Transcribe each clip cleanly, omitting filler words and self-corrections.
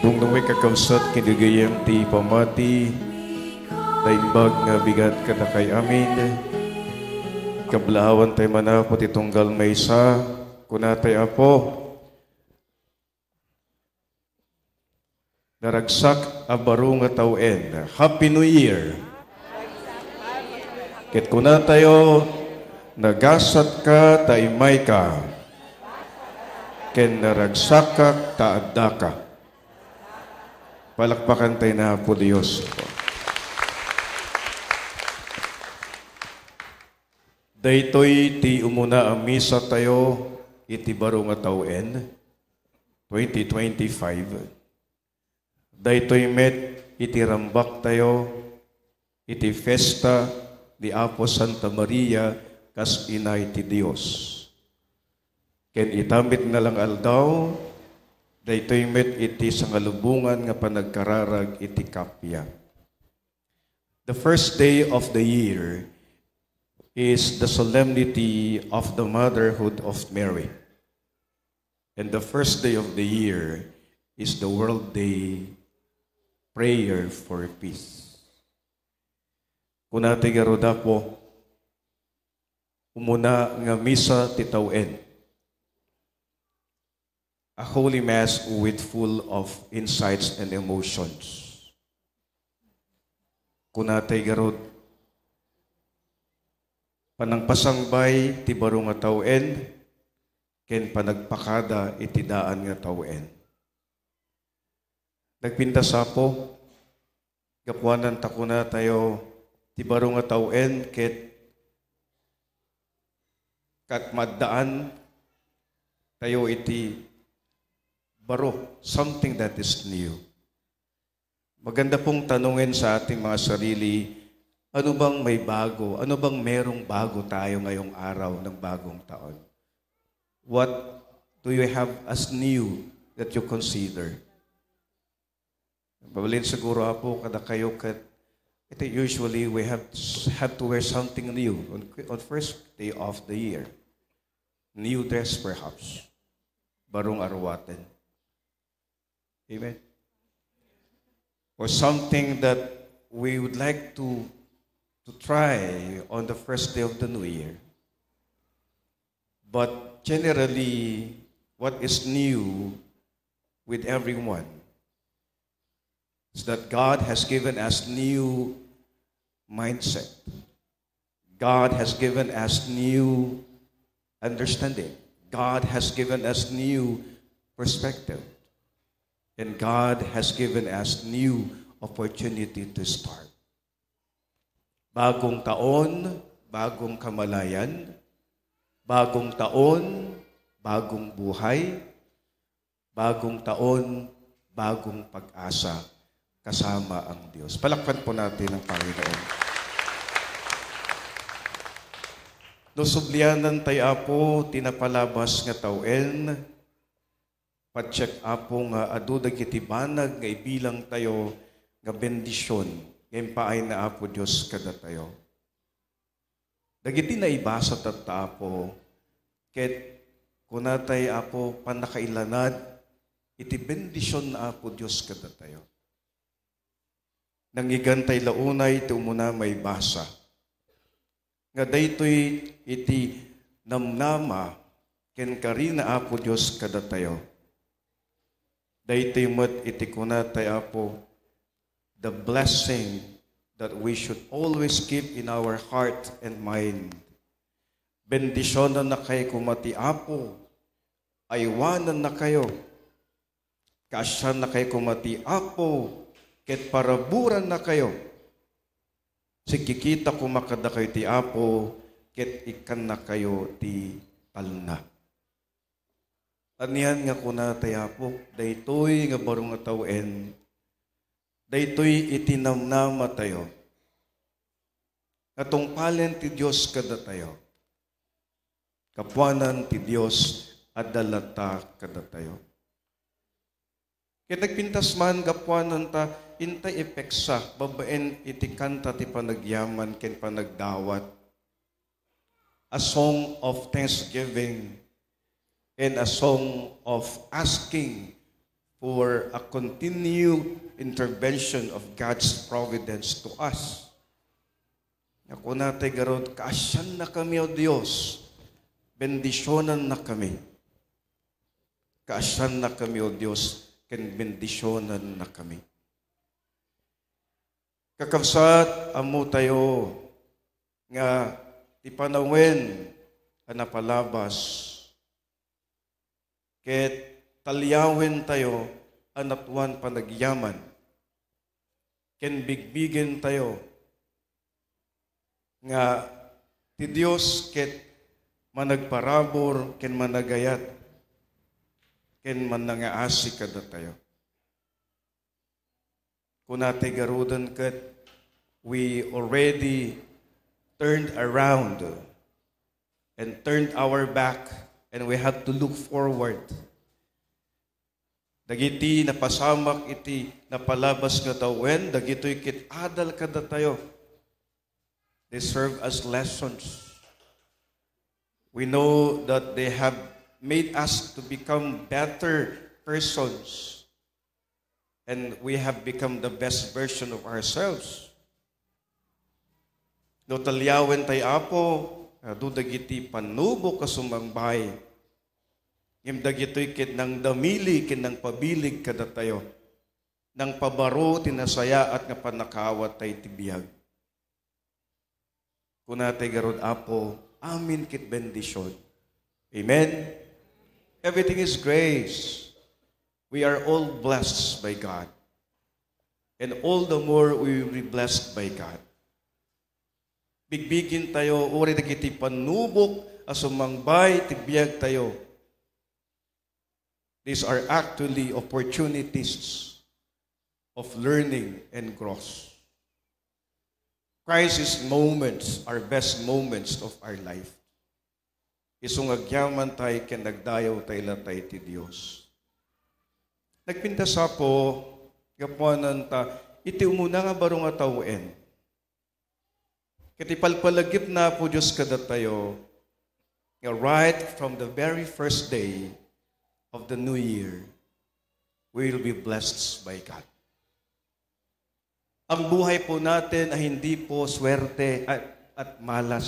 Kung nung may kakawsat kinigayam ti pamati, daimbag nga bigat kada kay amin, kablawan tayo manapot itunggal maysa, kunatay apo, naragsak abaro nga tawen. Happy New Year! Ket kunatayo, nagasat ka, taimay ka, ken naragsak ka, taadda ka. Palakpakan tayo na po Diyos. Daytoy ti umuna ang misa tayo iti baro nga tawen 2025. Daytoy met iti rambak tayo iti festa di Apo Santa Maria kas inay ti Dios. Ken itamit na lang aldaw daytoy met iti sangalubungan nga panagkararag iti kapya. The first day of the year is the solemnity of the motherhood of Mary. And the first day of the year is the World Day Prayer for Peace. Kunati garuda po, umuna nga misa titawen. A holy mass with full of insights and emotions. Kunatay garod, panangpasangbay ti baro nga tawen, ken panagpakada iti daan nga tawen. Nagpintas apo, gapuanan takuna tayo ti baro nga tawen, ket maddaan tayo iti baro, something that is new. Maganda pong tanungin sa ating mga sarili, ano bang may bago? Ano bang merong bago tayo ngayong araw ng bagong taon? What do you have as new that you consider? Babalin siguro po kada kayo ito usually we have to wear something new on first day of the year. New dress perhaps. Barong arwaten. Amen. Or something that we would like to try on the first day of the new year. But generally, what is new with everyone is that God has given us new mindset. God has given us new understanding. God has given us new perspective. And God has given us new opportunity to start. Bagong taon, bagong kamalayan. Bagong taon, bagong buhay. Bagong taon, bagong pag-asa kasama ang Diyos. Palakpan po natin ang Panginoon. Nusublianan tayo apo, tinapalabas nga tawen, patsyek apo nga adudag iti banag nga ibilang tayo nga bendisyon ngayon paay na apo Diyos kada tayo. Dagiti na ibasa tatta apo ket kunatay apo panakailanad iti bendisyon na apo Diyos kada tayo. Nangigantay launay iti umuna may basa. Nga daytoy iti namnama ken karina apo Diyos kada tayo. Daytoy met iti kunatay apo the blessing that we should always keep in our heart and mind. Bendisyonan na kayo kumati apo, aywanan na kayo, kasyan na kayo kumati apo, ket paraburan na kayo. Sikikita kumakada kayo ti apo, ket ikan na kayo ti talna. Anihan nga kunatay apo, daytoy nga barong nga tawen, daytoy itinamnama tayo. Katungpalen ti Diyos kada tayo. Kapuanan ti Diyos adalata kada tayo. Kaya nagpintas man kapuanan ta, intay epeksa, babaen iti kanta ti panagyaman ken panagdawat. A song of thanksgiving and a song of asking for a continued intervention of God's providence to us. Ako natin garod, kaasyan na kami o Diyos, bendisyonan na kami. Kaasyan na kami o Diyos, ken bendisyonan na kami. Kakabsat, amo tayo, nga ipanawin ang napalabas, ket talyawin tayo ang natuan panagyaman, ken bigbigin tayo, nga ti Diyos ket managparabor, ken managayat, ken manangaasi kada tayo. Kung natin garudan ket, we already turned around and turned our back, and we have to look forward. Dagiti napasamak iti napalabas nga tawen, dagitoy kit adal kada tayo. They serve as lessons. We know that they have made us to become better persons, and we have become the best version of ourselves. No talyawen tay apo, do dagiti panubo kasumangbay. Ngem dagitoy ket nang damili ken nang pabilig kada tayo. Nang pabaro tinasaya at nga panakawat tay tibiyag. Kunatay garod apo, amin ket bendisyon. Amen. Everything is grace. We are all blessed by God. And all the more we will be blessed by God. Bigbigin tayo, uri dagiti panubok, asumangbay, tibiyag tayo. These are actually opportunities of learning and growth. Crisis moments are best moments of our life. Isung agyaman tayo, ken nagdayaw tayo latay ti Diyos. Nagpinta po, gapuanan ta, iti umuna nga barong nga tawin. Kiti palpalagip na po Diyos kada tayo, right from the very first day of the new year, we will be blessed by God. Ang buhay po natin ay hindi po swerte at malas.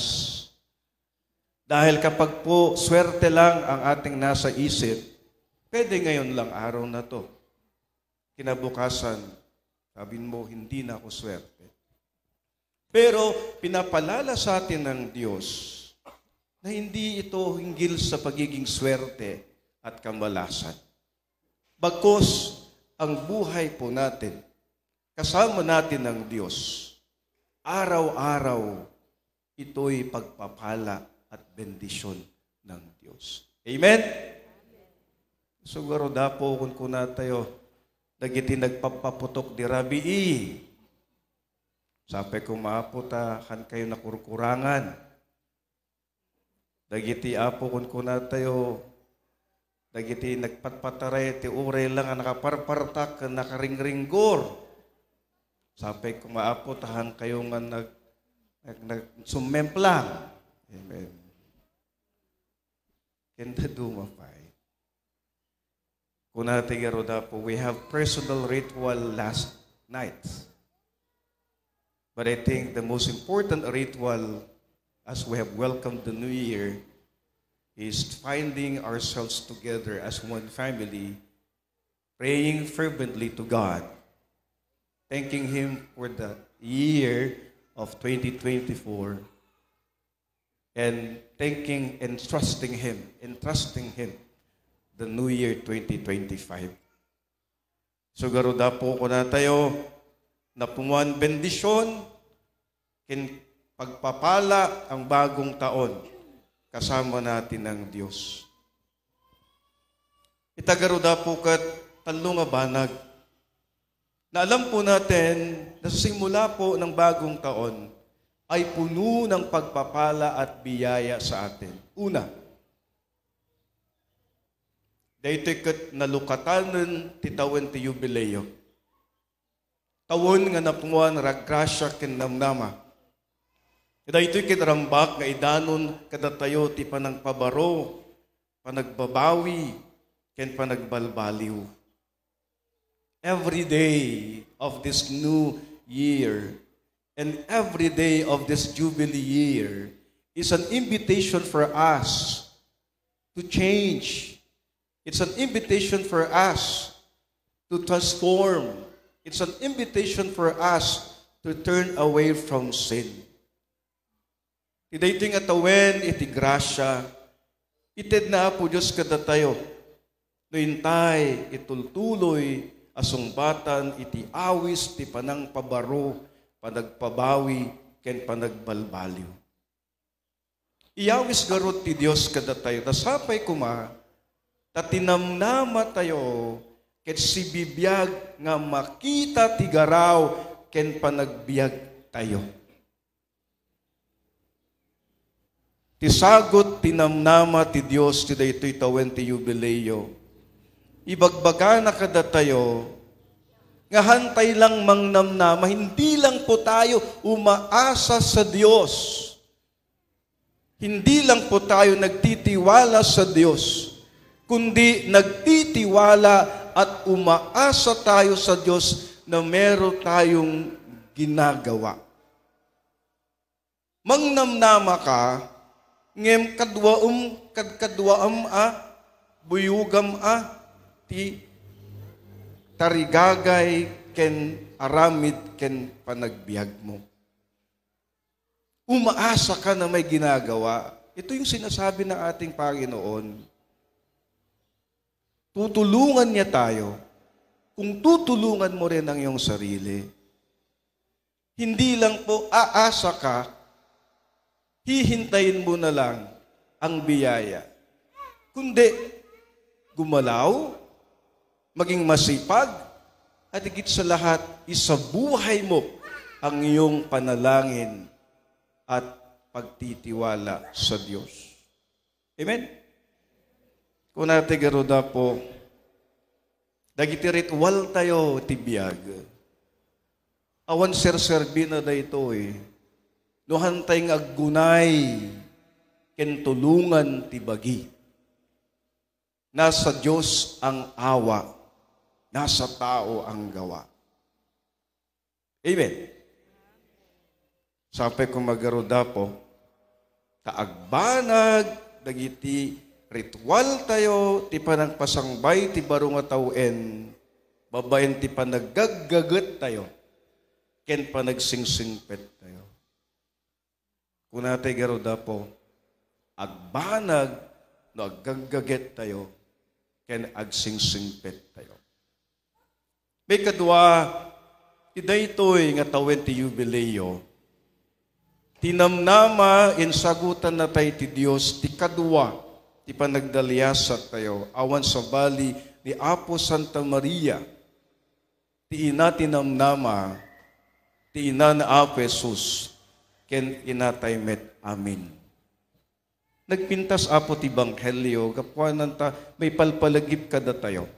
Dahil kapag po swerte lang ang ating nasa isip, pwede ngayon lang araw na to. Kinabukasan, sabihin mo, hindi na ako swerte. Pero pinapalala sa atin ng Diyos na hindi ito hinggil sa pagiging swerte at kamalasan. Bagkus, ang buhay po natin, kasama natin ng Diyos, araw-araw, ito'y pagpapala at bendisyon ng Diyos. Amen? Siguro dapo kung kuna tayo, dagiti nagpapaputok di rabii. Sabi ko maaputahan kayo na kurkurangan. Dagiti apo kung kuna tayo, dagiti nagpatpataray, ti uray lang ang nakaparpartak, nakaringringgor. Sabi ko maaputahan kayo nga nagsumemplang. Amen. Kenda dumapay. Kung natin garoda po, we have personal ritual last night. But I think the most important ritual as we have welcomed the new year is finding ourselves together as one family, praying fervently to God, thanking Him for the year of 2024, and thanking and trusting Him the new year 2025. So garuda po ko na tayo na pumuan bendisyon, kin pagpapala ang bagong taon, kasama natin ng Diyos. Itagaruda po kat talong nga banag, na alam po natin na simula po ng bagong taon ay puno ng pagpapala at biyaya sa atin. Una, dahito kat nalukatanan titawin ti jubileo. Tawon nga napunguan raggrasya kinamnama. Dahito kat rambak nga idanon kadatayo ti panang pabaro, panagbabawi, ken panagbalbaliw. every day of this new year and every day of this Jubilee year is an invitation for us to change. It's an invitation for us to transform. It's an invitation for us to turn away from sin. Iti iti nga tawen, iti grasya, ited na po Diyos kada tayo. No intay, itultuloy, asungbatan, iti awis, ti panang pabaro, panagpabawi, ken panagbalbaliw. Iyawis garot ti Diyos kada tayo, tasapay kuma, tatinamnama tayo, ket si bibiyag nga makita ti garaw, ken panagbiag tayo. Ti sagot tinamnama ti Diyos ti daytoy tawen ti yubileo. Ibagbaga na kada tayo, nga hantay lang mangnamnama, hindi lang po tayo umaasa sa Diyos. Hindi lang po tayo nagtitiwala sa Diyos, kundi nagtitiwala at umaasa tayo sa Diyos na meron tayong ginagawa. Mangnamnama ka, ngem kadwaam buyugam ti tarigagay ken aramid ken panagbiag mo. Umaasa ka na may ginagawa. Ito yung sinasabi ng ating Panginoon. Tutulungan niya tayo kung tutulungan mo rin ang iyong sarili. Hindi lang po aasa ka, hihintayin mo na lang ang biyaya. Kundi, gumalaw, maging masipag, at higit sa lahat, isabuhay mo ang iyong panalangin at pagtitiwala sa Diyos. Amen? Kung natin garuda po, dagiti ritual tayo tibiyag. Awan ser-serbi na da ito no hantay ng aggunay, ken tulungan tibagi. Nasa Diyos ang awa, nasa tao ang gawa. Amen. Sapay kung magaruda po, kaagbanag, dagiti ritual tayo, ti panagpasangbay, ti baro nga tawen, babaen ti panagaggagat tayo, ken panagsingsingpet tayo. Kung natin garuda po, agbanag, no aggaggaget tayo, ken agsingsingpet tayo. May kadwa, iday ito'y nga tawen ti yubileo, tinamnama in sagutan na tayo ti Diyos, ti kadwa, ti panagdalyasat tayo, awan sa bali ni Apo Santa Maria, ti ina tinamnama, ti ina na Apo Jesus, ken inatay met. Amin. Nagpintas Apo ti Banghelyo, kapwanan ta, may palpalagip kada tayo.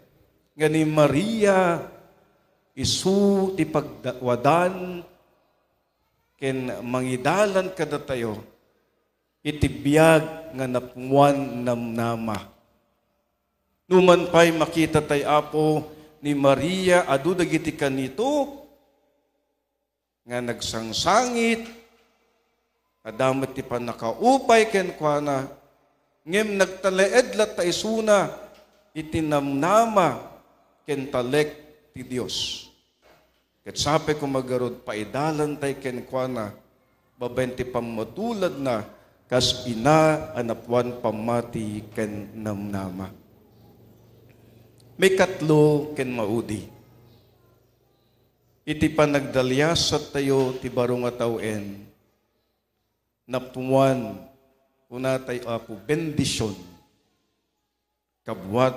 Nga ni Maria, isu ti pagwadan, ken mangidalan kada tayo, itibiyag nga napuan namnama. Numan pa'y makita tayo Apo ni Maria, adu dagiti kanito, nga nagsangsangit, adamot ti panakaupay ken kuana, ngem nagtaleed lat ta isuna, itinamnama ken talek ti Dios. Ket sape kung magarod paidalan tay ken kuana, babenti pamatulad na, kas ina anapuan pamati ken namnama. May katlo ken maudi. Iti panagdalyasat tayo ti baro nga tawen, napuan unatay Apo bendisyon, kabwat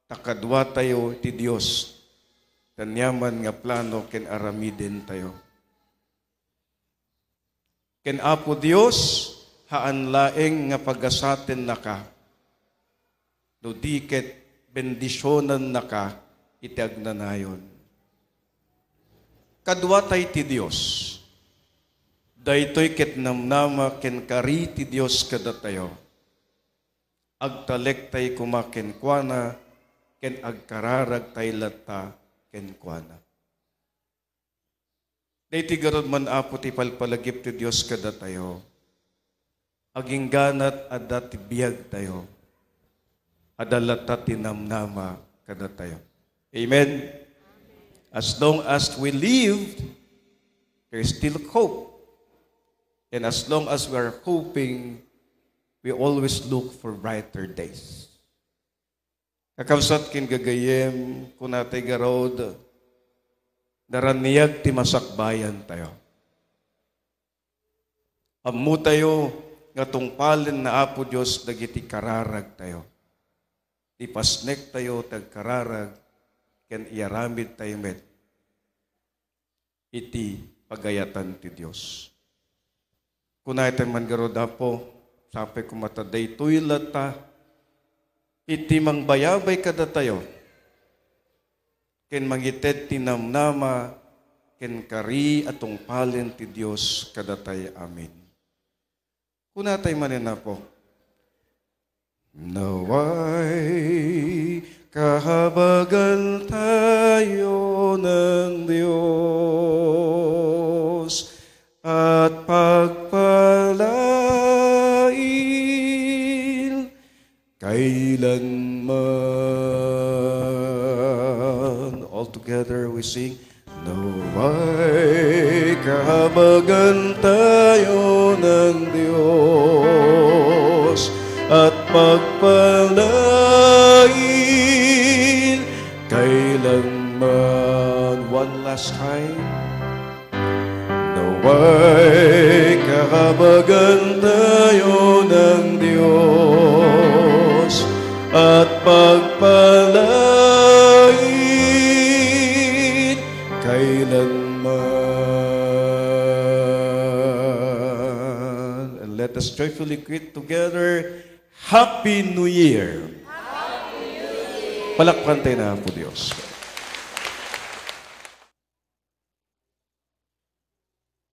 takadwa tayo ti Dios, tanyaman nga plano ken aramiden tayo. Ken Apo Dios, haan laeng nga pagasaten naka, no diket bendisyonan naka, iti agnanayon. Kadwa tay ti Dios, daytoy ket namnama ken kari ti Dios kada tayo. Agtalek tay kumaken kuana, ken agkararag tay lata ken kuana. Dayti garod man apo ti palpalagip ti Dios kada tayo. Aging ganat adda ti biyag tayo. Adalata ti namnama kada tayo. Amen. As long as we live, there is still hope. And as long as we are hoping, we always look for brighter days. Kakabsat kin gagayem, kung natay garod, daraniyag ti masakbayan tayo. Ammo tayo, nga tungpalin na apo Diyos, dagiti kararag tayo. Ipasnek tayo, tagkararag, ken iaramid tayo met. Iti pagayatan ti Diyos. Kunay tayo man garod apo, sabi ko mataday tuylata, iti mangbayabay kada tayo, ken mangited tinamnama, ken kari atong palin ti Dios kada tayo. Amen. Kuna tayo manin na po. Naway kahabagan tayo ng Diyos at pagpalain kailanman. All together we sing, naway kahabagan tayo ng Diyos at pagpalain kailanman. One last time. Naway kahabagan tayo ng Diyos at pagpalain kailanman. And let us joyfully greet together, Happy New Year! Happy New Year! Palakpan tayo na po Diyos.